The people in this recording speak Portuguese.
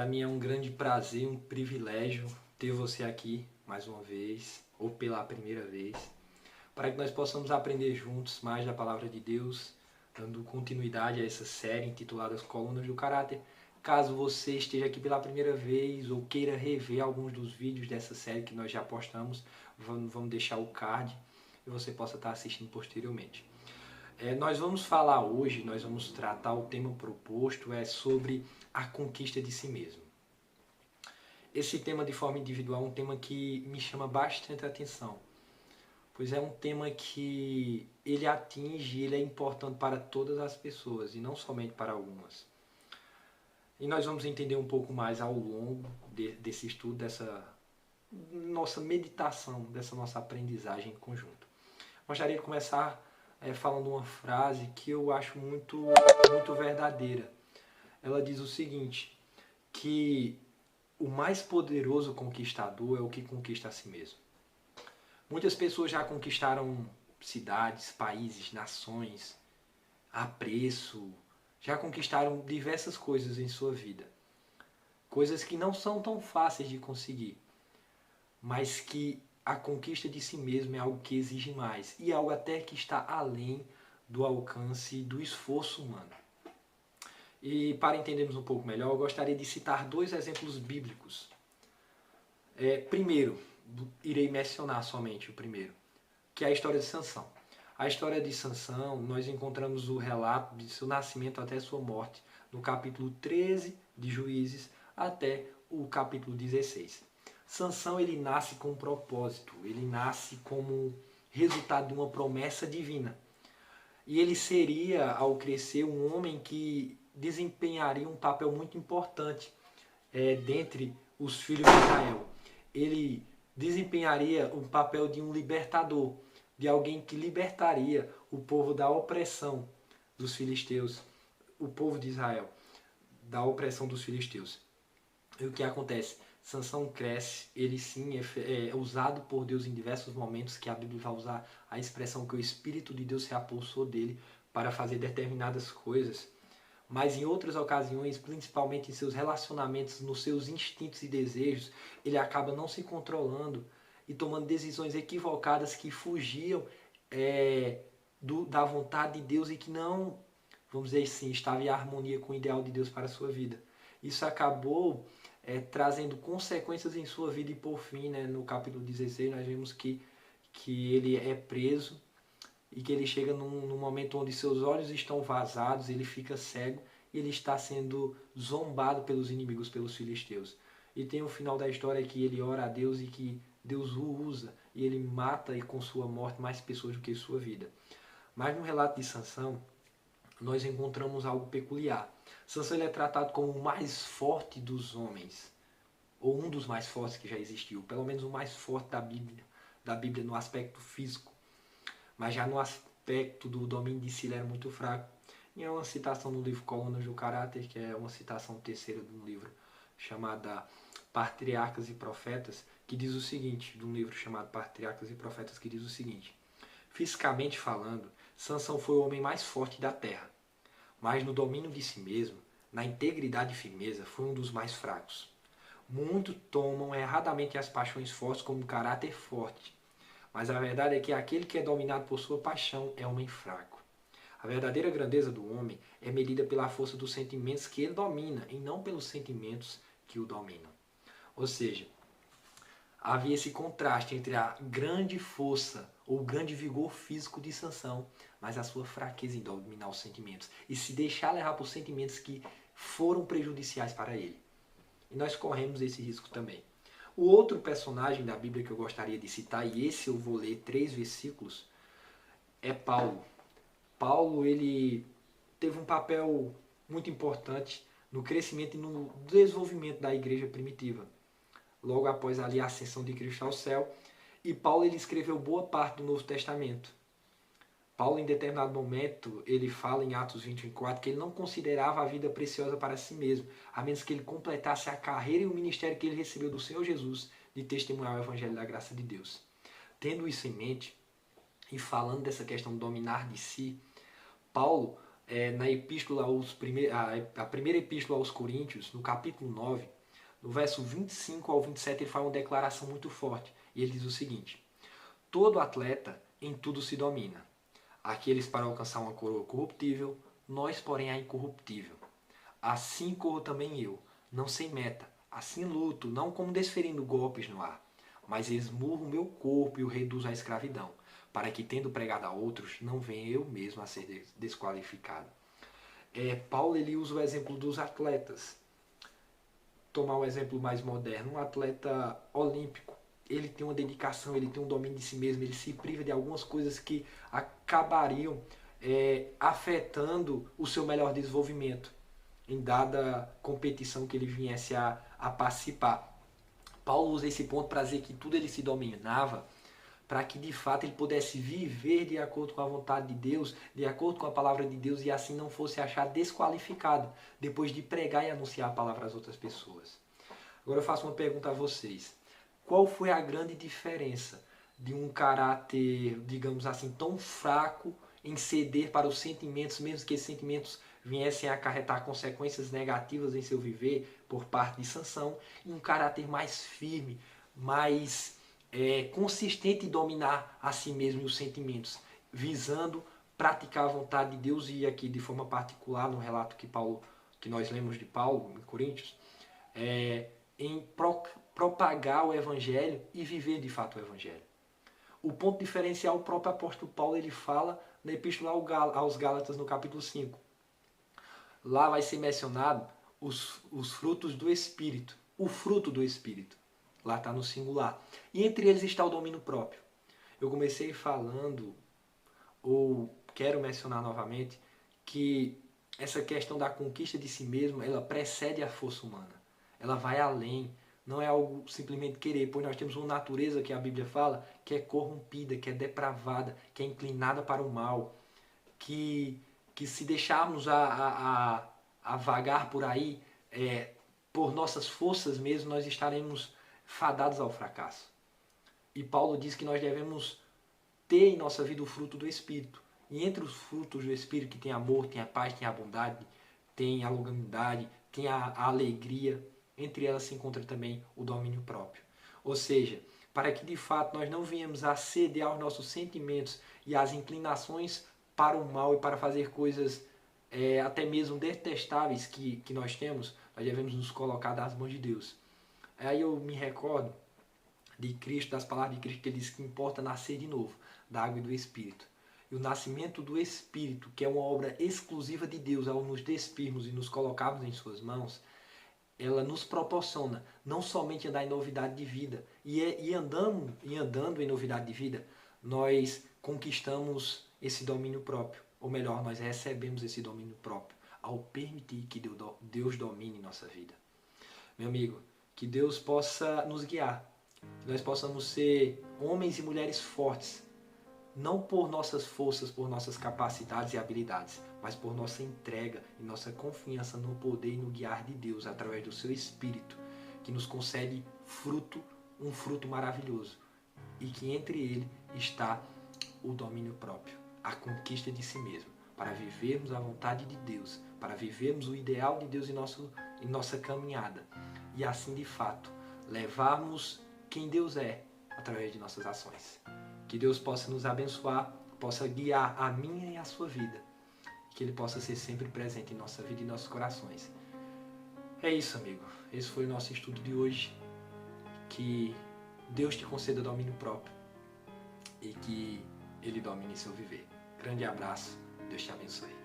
mim é um grande prazer, um privilégio ter você aqui mais uma vez, ou pela primeira vez, para que nós possamos aprender juntos mais da Palavra de Deus, dando continuidade a essa série intitulada As Colunas do Caráter. Caso você esteja aqui pela primeira vez ou queira rever alguns dos vídeos dessa série que nós já postamos, vamos deixar o card e você possa estar assistindo posteriormente. Nós vamos falar hoje, nós vamos tratar o tema proposto sobre a conquista de si mesmo. Esse tema de forma individual é um tema que me chama bastante atenção, pois é um tema que ele atinge, ele é importante para todas as pessoas e não somente para algumas. E nós vamos entender um pouco mais ao longo desse estudo, dessa nossa meditação, dessa nossa aprendizagem em conjunto. Gostaria de começar falando uma frase que eu acho muito verdadeira. Ela diz o seguinte, que o mais poderoso conquistador é o que conquista a si mesmo. Muitas pessoas já conquistaram cidades, países, nações, apreço, já conquistaram diversas coisas em sua vida. Coisas que não são tão fáceis de conseguir, mas que a conquista de si mesmo é algo que exige mais e algo até que está além do alcance do esforço humano. E para entendermos um pouco melhor, eu gostaria de citar dois exemplos bíblicos. Primeiro, irei mencionar somente o primeiro, que é a história de Sansão. A história de Sansão, nós encontramos o relato de seu nascimento até sua morte, no capítulo 13 de Juízes até o capítulo 16. Sansão, ele nasce com um propósito, ele nasce como resultado de uma promessa divina. E ele seria, ao crescer, um homem que desempenharia um papel muito importante dentre os filhos de Israel. Ele desempenharia o papel de um libertador, de alguém que libertaria o povo da opressão dos filisteus, o povo de Israel, da opressão dos filisteus. E o que acontece? Sansão cresce, ele sim é usado por Deus em diversos momentos, que a Bíblia vai usar a expressão que o Espírito de Deus se apossou dele para fazer determinadas coisas. Mas em outras ocasiões, principalmente em seus relacionamentos, nos seus instintos e desejos, ele acaba não se controlando e tomando decisões equivocadas que fugiam da vontade de Deus e que não, vamos dizer assim, estava em harmonia com o ideal de Deus para a sua vida. Isso acabou trazendo consequências em sua vida e por fim, no capítulo 16, nós vemos que ele é preso e que ele chega num momento onde seus olhos estão vazados, ele fica cego e ele está sendo zombado pelos inimigos, pelos filisteus. E tem o final da história que ele ora a Deus e que Deus o usa e ele mata com sua morte mais pessoas do que sua vida. Mas no relato de Sansão, nós encontramos algo peculiar. Sansão, ele é tratado como o mais forte dos homens, ou um dos mais fortes que já existiu, pelo menos o mais forte da Bíblia no aspecto físico. Mas já no aspecto do domínio de si ele era muito fraco. E é uma citação no livro Colunas do Caráter, que é uma citação terceira de um livro chamado Patriarcas e Profetas, que diz o seguinte, de um livro chamado Patriarcas e Profetas, que diz o seguinte: fisicamente falando, Sansão foi o homem mais forte da terra, mas no domínio de si mesmo, na integridade e firmeza, foi um dos mais fracos. Muitos tomam erradamente as paixões fortes como caráter forte, mas a verdade é que aquele que é dominado por sua paixão é homem fraco. A verdadeira grandeza do homem é medida pela força dos sentimentos que ele domina e não pelos sentimentos que o dominam. Ou seja, havia esse contraste entre a grande força ou grande vigor físico de Sansão, mas a sua fraqueza em dominar os sentimentos e se deixar levar por sentimentos que foram prejudiciais para ele. E nós corremos esse risco também. O outro personagem da Bíblia que eu gostaria de citar, e esse eu vou ler 3 versículos, é Paulo. Paulo, ele teve um papel muito importante no crescimento e no desenvolvimento da igreja primitiva. Logo após ali a ascensão de Cristo ao céu, e Paulo, ele escreveu boa parte do Novo Testamento. Paulo, em determinado momento, ele fala em Atos 24 que ele não considerava a vida preciosa para si mesmo, a menos que ele completasse a carreira e o ministério que ele recebeu do Senhor Jesus de testemunhar o Evangelho da graça de Deus. Tendo isso em mente, e falando dessa questão de dominar de si, Paulo, na epístola a primeira epístola aos Coríntios, no capítulo 9, No verso 25 ao 27 ele faz uma declaração muito forte. E ele diz o seguinte: todo atleta em tudo se domina. Aqueles para alcançar uma coroa corruptível, nós, porém, a incorruptível. Assim corro também eu, não sem meta. Assim luto, não como desferindo golpes no ar, mas esmurro o meu corpo e o reduzo à escravidão, para que, tendo pregado a outros, não venha eu mesmo a ser desqualificado. Paulo ele usa o exemplo dos atletas. Tomar um exemplo mais moderno, um atleta olímpico, ele tem uma dedicação, ele tem um domínio de si mesmo, ele se priva de algumas coisas que acabariam afetando o seu melhor desenvolvimento em dada competição que ele viesse a participar. Paulo usa esse ponto para dizer que tudo ele se dominava, para que de fato ele pudesse viver de acordo com a vontade de Deus, de acordo com a palavra de Deus, e assim não fosse achar desqualificado depois de pregar e anunciar a palavra às outras pessoas. Agora eu faço uma pergunta a vocês. Qual foi a grande diferença de um caráter, digamos assim, tão fraco em ceder para os sentimentos, mesmo que esses sentimentos viessem a acarretar consequências negativas em seu viver por parte de Sansão, e um caráter mais firme, mais consistente em dominar a si mesmo e os sentimentos, visando praticar a vontade de Deus, e aqui de forma particular no relato que nós lemos de Paulo em Coríntios, em propagar o Evangelho e viver de fato o Evangelho. O ponto diferencial, o próprio apóstolo Paulo ele fala na Epístola aos Gálatas no capítulo 5. Lá vai ser mencionado os frutos do Espírito, o fruto do Espírito. Lá está no singular. E entre eles está o domínio próprio. Eu comecei falando, ou quero mencionar novamente, que essa questão da conquista de si mesmo, ela precede a força humana. Ela vai além. Não é algo simplesmente querer, pois nós temos uma natureza que a Bíblia fala que é corrompida, que é depravada, que é inclinada para o mal, que se deixarmos a vagar por aí, por nossas forças mesmo, nós estaremos fadados ao fracasso. E Paulo diz que nós devemos ter em nossa vida o fruto do Espírito. E entre os frutos do Espírito que tem amor, tem a paz, tem a bondade, tem a longanimidade, tem a alegria, entre elas se encontra também o domínio próprio. Ou seja, para que de fato nós não venhamos a ceder aos nossos sentimentos e às inclinações para o mal e para fazer coisas até mesmo detestáveis que nós temos, nós devemos nos colocar das mãos de Deus. Aí eu me recordo de Cristo, das palavras de Cristo, que ele diz que importa nascer de novo, da água e do Espírito. E o nascimento do Espírito, que é uma obra exclusiva de Deus, ao nos despirmos e nos colocarmos em suas mãos, ela nos proporciona não somente andar em novidade de vida, e andando em novidade de vida, nós conquistamos esse domínio próprio, ou melhor, nós recebemos esse domínio próprio, ao permitir que Deus domine nossa vida. Meu amigo, que Deus possa nos guiar, que nós possamos ser homens e mulheres fortes, não por nossas forças, por nossas capacidades e habilidades, mas por nossa entrega e nossa confiança no poder e no guiar de Deus através do seu Espírito, que nos concede um fruto maravilhoso, e que entre ele está o domínio próprio, a conquista de si mesmo, para vivermos a vontade de Deus, para vivermos o ideal de Deus em nossa caminhada, e assim de fato levarmos quem Deus é através de nossas ações. Que Deus possa nos abençoar, possa guiar a minha e a sua vida, que Ele possa ser sempre presente em nossa vida e em nossos corações. É isso, amigo. Esse foi o nosso estudo de hoje. Que Deus te conceda domínio próprio e que Ele domine seu viver. Grande abraço. Deus te abençoe.